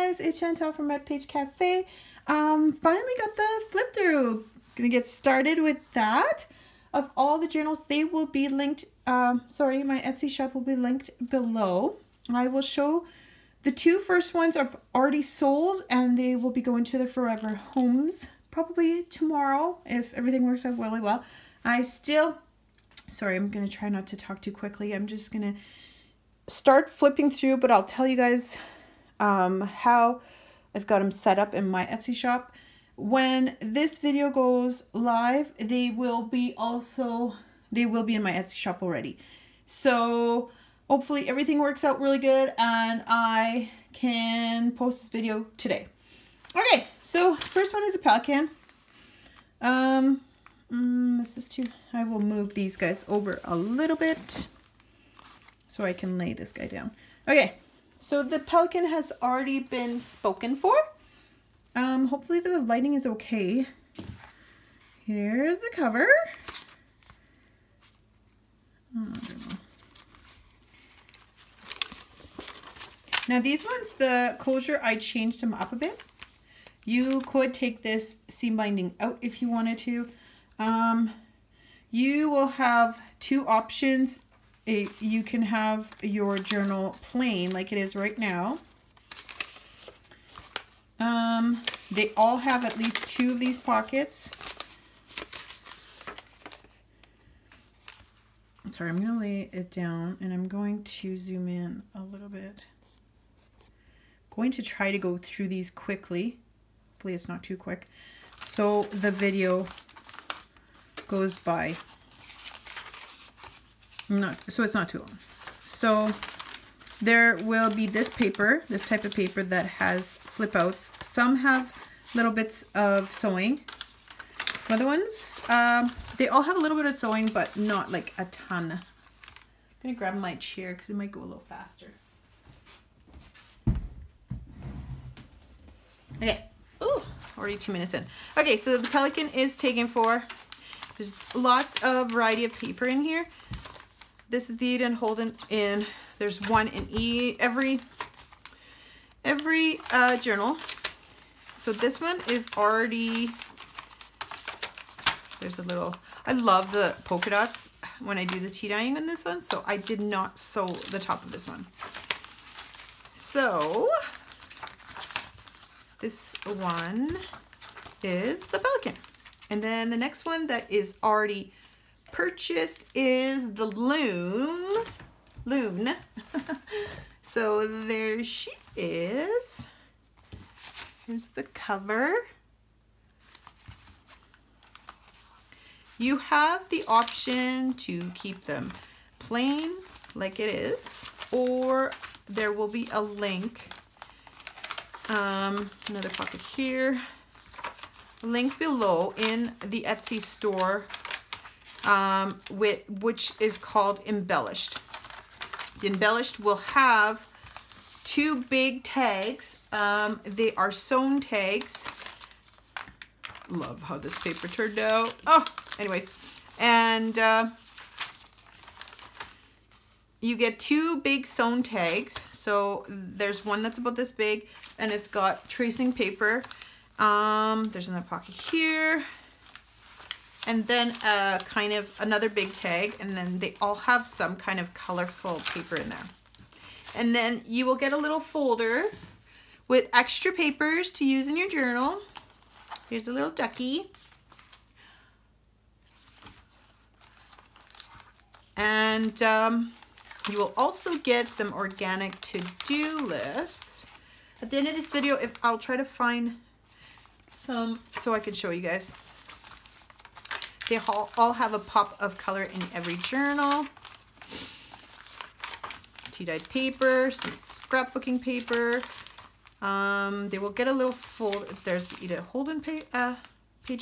guys, it's Chantale from Lepage Cafe. Finally got the flip through. Gonna get started with that. Of all the journals, they will be linked, my Etsy shop will be linked below. I will show the two first ones are already sold and they will be going to their forever homes probably tomorrow if everything works out really well. I'm gonna try not to talk too quickly. I'm just gonna start flipping through, but I'll tell you guys how I've got them set up in my Etsy shop. When this video goes live, they will be in my Etsy shop already. So hopefully everything works out really good and I can post this video today. Okay, so first one is a pelican. This is too, I will move these guys over a little bit so I can lay this guy down. Okay, so the pelican has already been spoken for. Hopefully the lighting is okay. Here's the cover. I don't know. Now these ones, the closure, I changed them up a bit. You could take this seam binding out if you wanted to. You will have two options. You can have your journal plain like it is right now. They all have at least two of these pockets. Sorry, I'm going to lay it down and I'm going to zoom in a little bit. Going to try to go through these quickly. Hopefully it's not too quick. So the video goes by. So it's not too long. So there will be this paper, this type of paper that has flip outs. Some have little bits of sewing. Other ones, they all have a little bit of sewing, but not like a ton. I'm gonna grab my chair because it might go a little faster. Okay. Ooh, already 2 minutes in. Okay, so the pelican is taken for. There's lots of variety of paper in here. This is the Eden Holden in. There's one in every journal. So this one is already. There's a little. I love the polka dots when I do the tea dyeing in this one. So I did not sew the top of this one. So this one is the pelican. And then the next one that is already purchased is the loon. So there she is. Here's the cover. You have the option to keep them plain like it is, or there will be a link. Another pocket here. A link below in the Etsy store, which is called Embellished. The Embellished will have two big tags. They are sewn tags. Love how this paper turned out. Oh, anyways. And you get two big sewn tags. So there's one that's about this big and it's got tracing paper. There's another pocket here. And then kind of another big tag. And then they all have some kind of colorful paper in there. And then you will get a little folder with extra papers to use in your journal. Here's a little ducky. And you will also get some organic to-do lists. At the end of this video, I'll try to find some so I can show you guys. They all have a pop of color in every journal. Tea-dyed paper, some scrapbooking paper. They will get a little fold. There's the Eden Holden page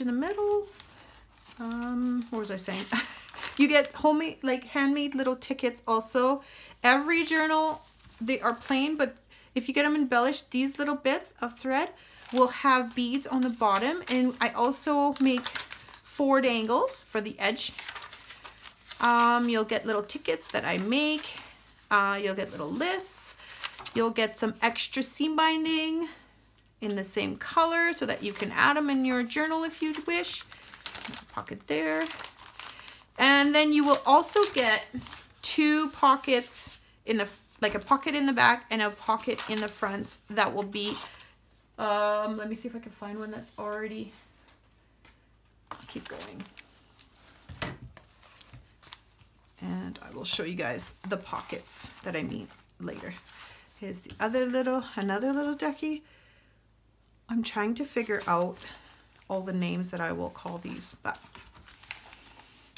in the middle. What was I saying? You get homemade, like handmade little tickets also. Every journal, they are plain, but if you get them embellished, these little bits of thread will have beads on the bottom. And I also make 4 dangles for the edge. You'll get little tickets that I make. You'll get little lists. You'll get some extra seam binding in the same color so that you can add them in your journal if you wish. Pocket there. And then you will also get 2 pockets in the, like a pocket in the back and a pocket in the front that will be, let me see if I can find one that's already, I'll keep going. And I will show you guys the pockets that I mean later. Here's the other little, another little ducky. I'm trying to figure out all the names that I will call these, but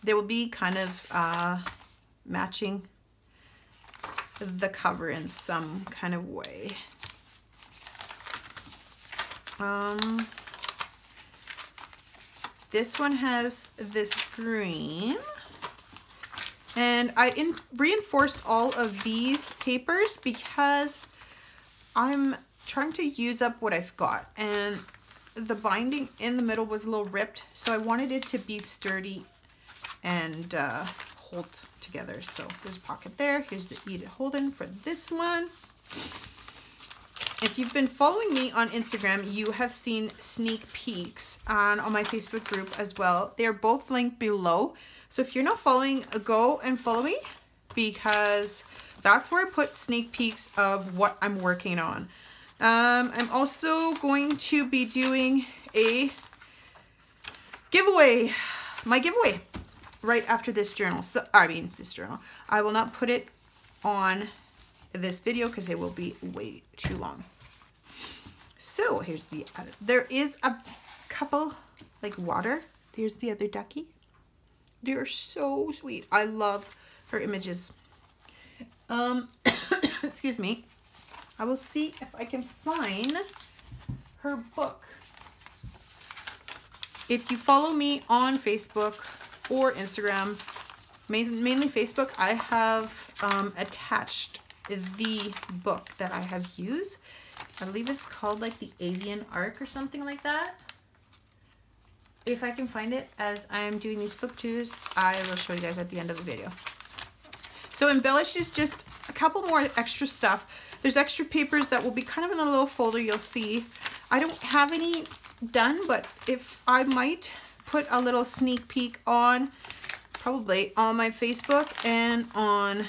they will be kind of matching the cover in some kind of way. This one has this green, and I reinforced all of these papers because I'm trying to use up what I've got, and the binding in the middle was a little ripped, so I wanted it to be sturdy and hold together. So there's a pocket there. Here's the Edith Holden for this one. If you've been following me on Instagram, you have seen sneak peeks on my Facebook group as well. They're both linked below. So if you're not following, go and follow me, because that's where I put sneak peeks of what I'm working on. I'm also going to be doing a giveaway, my giveaway, right after this journal. So, I mean, this journal. I will not put it on this video because it will be way too long. So here's the other. There is a couple like water. There's the other ducky. They're so sweet. I love her images. Excuse me. I will see if I can find her book. If you follow me on Facebook or Instagram, mainly Facebook, I have attached the book that I have used. I believe it's called like the Avian Arc or something like that. If I can find it as I'm doing these flip twos, I will show you guys at the end of the video. So Embellish is just a couple more extra stuff. There's extra papers that will be kind of in a little folder, you'll see. I don't have any done, but if I might put a little sneak peek on, probably on my Facebook and on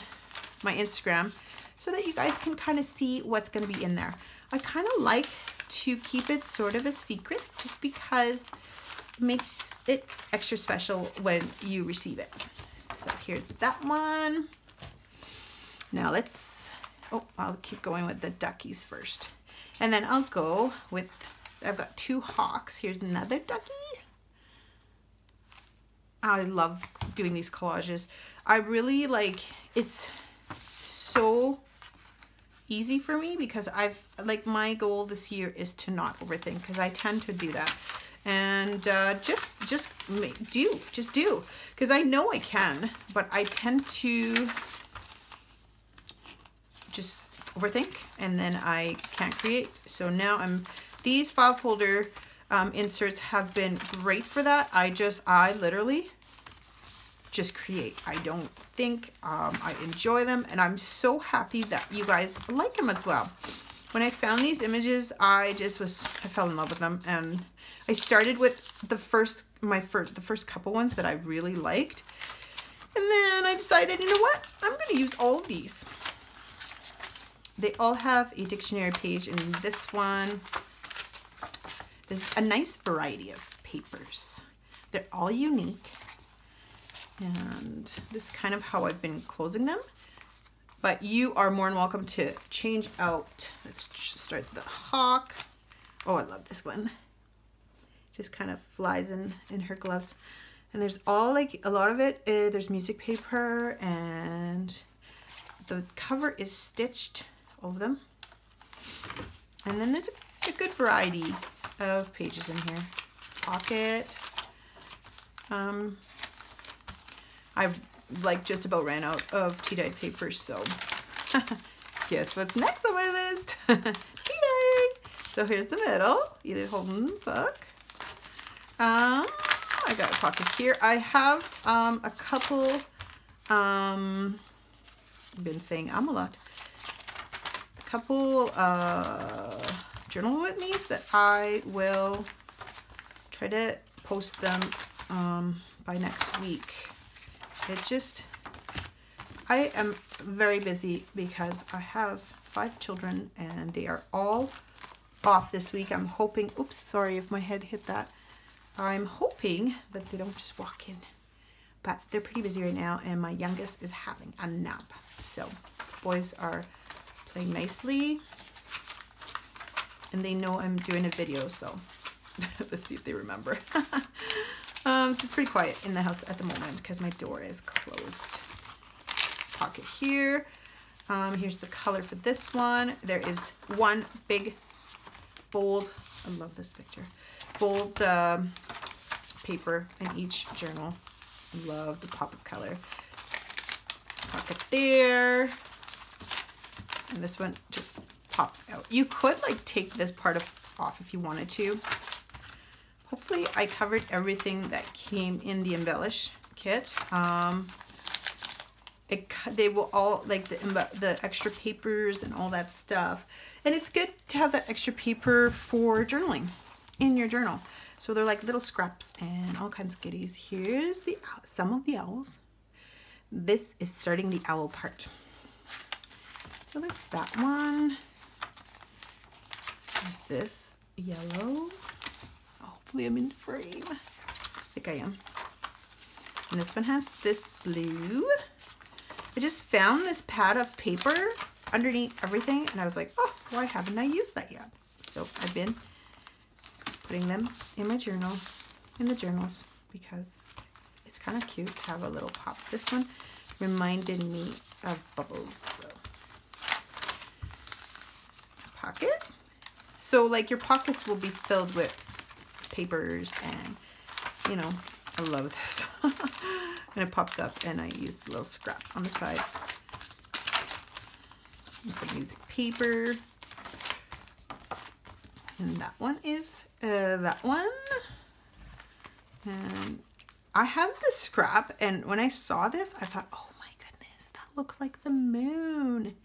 my Instagram, so that you guys can kind of see what's going to be in there. I kind of like to keep it sort of a secret just because it makes it extra special when you receive it. So here's that one. Now let's, oh, I'll keep going with the duckies first. And then I'll go with, I've got 2 hawks. Here's another ducky. I love doing these collages. I really like, it's so easy for me because I've, like, my goal this year is to not overthink, because I tend to do that. And just do, because I know I can, but I tend to just overthink and then I can't create. So now these file folder inserts have been great for that. I literally just create. I don't think. I enjoy them, and I'm so happy that you guys like them as well. When I found these images, I fell in love with them, and I started with the first couple ones that I really liked, and then I decided, you know what, I'm going to use all of these. They all have a dictionary page in this one. There's a nice variety of papers. They're all unique. And this is kind of how I've been closing them. But you are more than welcome to change out. Let's start the hawk. Oh, I love this one. Just kind of flies in her gloves. And there's all, like, a lot of it, there's music paper, and the cover is stitched, all of them. And then there's a good variety of pages in here. Pocket. I've like just about ran out of tea-dyed papers, so guess what's next on my list? Tea-dye. So here's the middle, Edith Holden book. I got a pocket here. I have a couple, I've been saying a lot. couple journal with me that I will try to post them by next week. I am very busy because I have 5 children and they are all off this week. I'm hoping, oops, sorry if my head hit that. I'm hoping that they don't just walk in, but they're pretty busy right now and my youngest is having a nap. So the boys are playing nicely and they know I'm doing a video, so let's see if they remember. So it's pretty quiet in the house at the moment because my door is closed. Pocket here. Here's the color for this one. There is one big bold, I love this picture, bold paper in each journal. Love the pop of color. Pocket there. And this one just pops out. You could like take this part off if you wanted to. Hopefully I covered everything that came in the embellish kit. They will all, like the extra papers and all that stuff. And it's good to have that extra paper for journaling in your journal. So they're like little scraps and all kinds of goodies. Here's some of the owls. This is starting the owl part. So that's that one. There's this yellow. Hopefully I'm in frame. I think I am. And this one has this blue. I just found this pad of paper underneath everything and I was like, oh, why haven't I used that yet? So I've been putting them in my journal, in the journals, because it's kind of cute to have a little pop. This one reminded me of bubbles. So pocket. So like your pockets will be filled with papers and, you know, I love this. And it pops up and I use the little scrap on the side. Some music paper. And that one is that one. And I have the scrap and when I saw this, I thought, oh my goodness, that looks like the moon.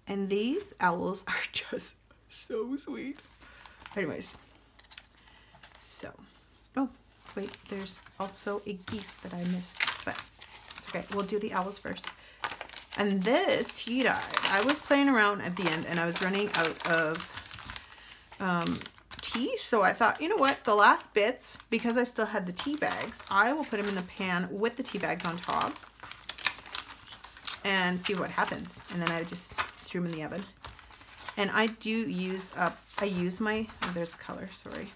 And these owls are just so sweet. Anyways, so, oh, wait, there's also a geese that I missed, but it's okay. We'll do the owls first. And this tea dye, I was playing around at the end and I was running out of tea. So I thought, you know what, the last bits, because I still had the tea bags, I will put them in the pan with the tea bags on top and see what happens. And then I just threw them in the oven. And I do use up, I use my, oh, there's color, sorry,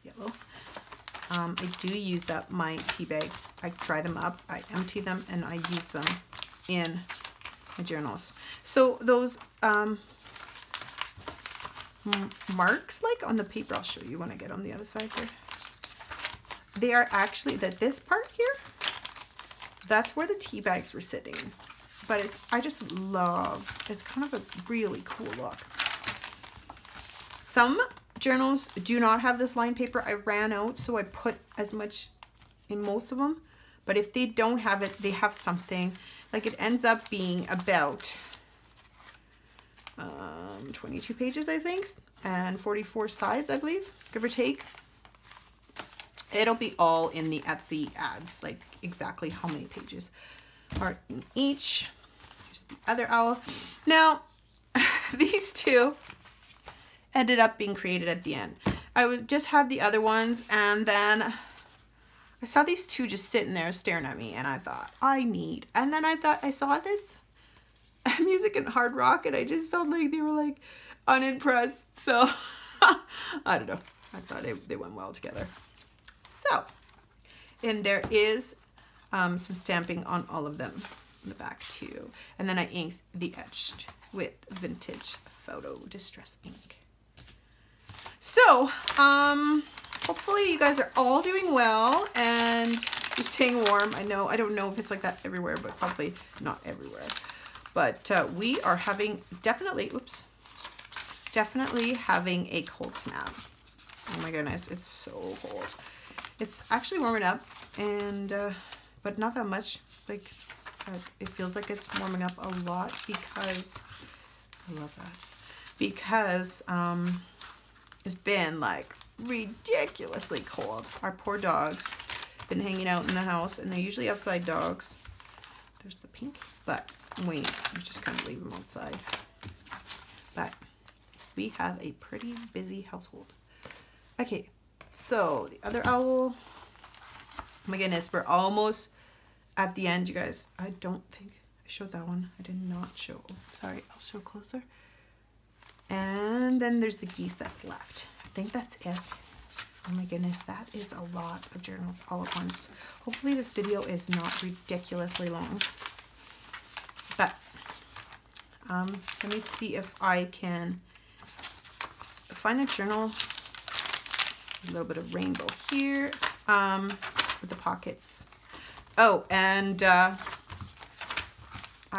yellow. I do use up my tea bags. I dry them up, I empty them, and I use them in my journals. So those marks like on the paper, I'll show you when I get on the other side here. They are actually, this part here, that's where the tea bags were sitting. But I just love, it's kind of a really cool look. Some journals do not have this lined paper. I ran out, so I put as much in most of them. But if they don't have it, they have something. Like it ends up being about 22 pages, I think, and 44 sides, I believe, give or take. It'll be all in the Etsy ads, like exactly how many pages are in each. Here's the other owl. Now, these two ended up being created at the end. I just had the other ones, and then I saw these two just sitting there staring at me, and I thought, and then I thought I saw this music and hard rock, and I just felt like they were like unimpressed. So I don't know. I thought they went well together. So, and there is some stamping on all of them in the back too. And then I inked the edge with vintage photo distress ink. So, hopefully you guys are all doing well and you're staying warm. I don't know if it's like that everywhere, but probably not everywhere. But we are having definitely having a cold snap. Oh my goodness, it's so cold. It's actually warming up, and but not that much. Like it feels like it's warming up a lot because I love that. Because it's been like ridiculously cold. Our poor dogs been hanging out in the house, and they're usually outside dogs. There's the pink, but we just kind of leave them outside. But we have a pretty busy household. Okay, so the other owl. Oh my goodness, we're almost at the end, you guys. I don't think I showed that one. I did not show. Oh, sorry, I'll show closer. And then there's the geese that's left. I think that's it. Oh my goodness, that is a lot of journals all at once. Hopefully this video is not ridiculously long. But let me see if I can find a journal. A little bit of rainbow here with the pockets. Oh, and I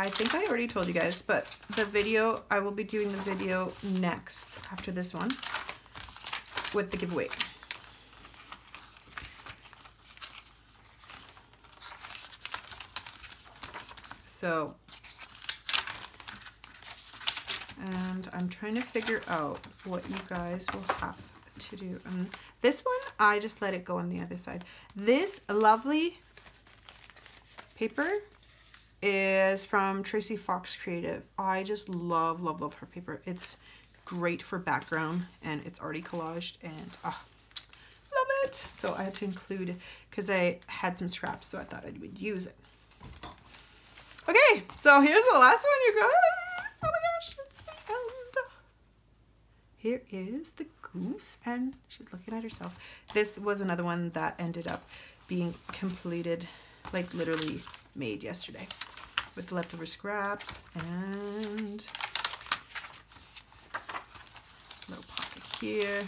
think I already told you guys, but the video, I will be doing the video next after this one with the giveaway. So, and I'm trying to figure out what you guys will have to do. This one, I just let it go on the other side. This lovely paper is from Tracy Fox Creative. I just love, love, love her paper. It's great for background, and it's already collaged, and love it. So I had to include it because I had some scraps, so I thought I would use it. Okay, so here's the last one, you guys. Oh my gosh, it's the end. Here is the goose, and she's looking at herself. This was another one that ended up being completed, like literally made yesterday, with the leftover scraps and a little pocket here.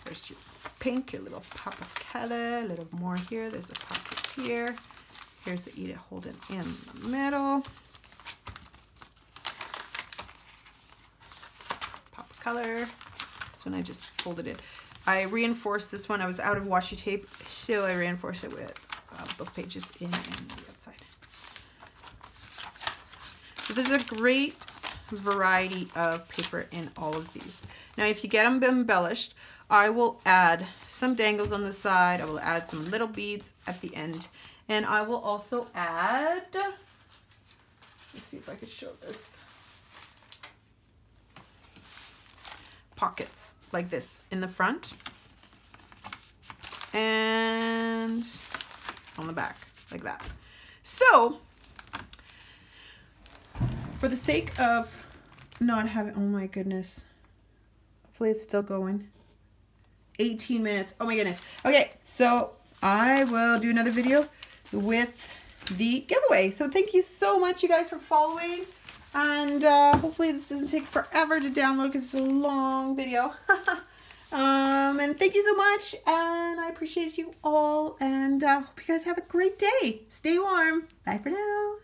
There's your pink, your little pop of color, a little more here. There's a pocket here. Here's the Eat It, Hold It in the middle. Pop of color. This one I just folded it. I reinforced this one. I was out of washi tape, so I reinforced it with book pages in and the outside. So there's a great variety of paper in all of these. Now, if you get them embellished, I will add some dangles on the side. I will add some little beads at the end. And I will also add, let's see if I can show this, pockets like this in the front and on the back like that. So for the sake of not having, oh my goodness, hopefully it's still going. 18 minutes. Oh my goodness. Okay, so I will do another video with the giveaway. So thank you so much, you guys, for following. And hopefully this doesn't take forever to download because it's a long video. And thank you so much. And I appreciate you all. And hope you guys have a great day. Stay warm. Bye for now.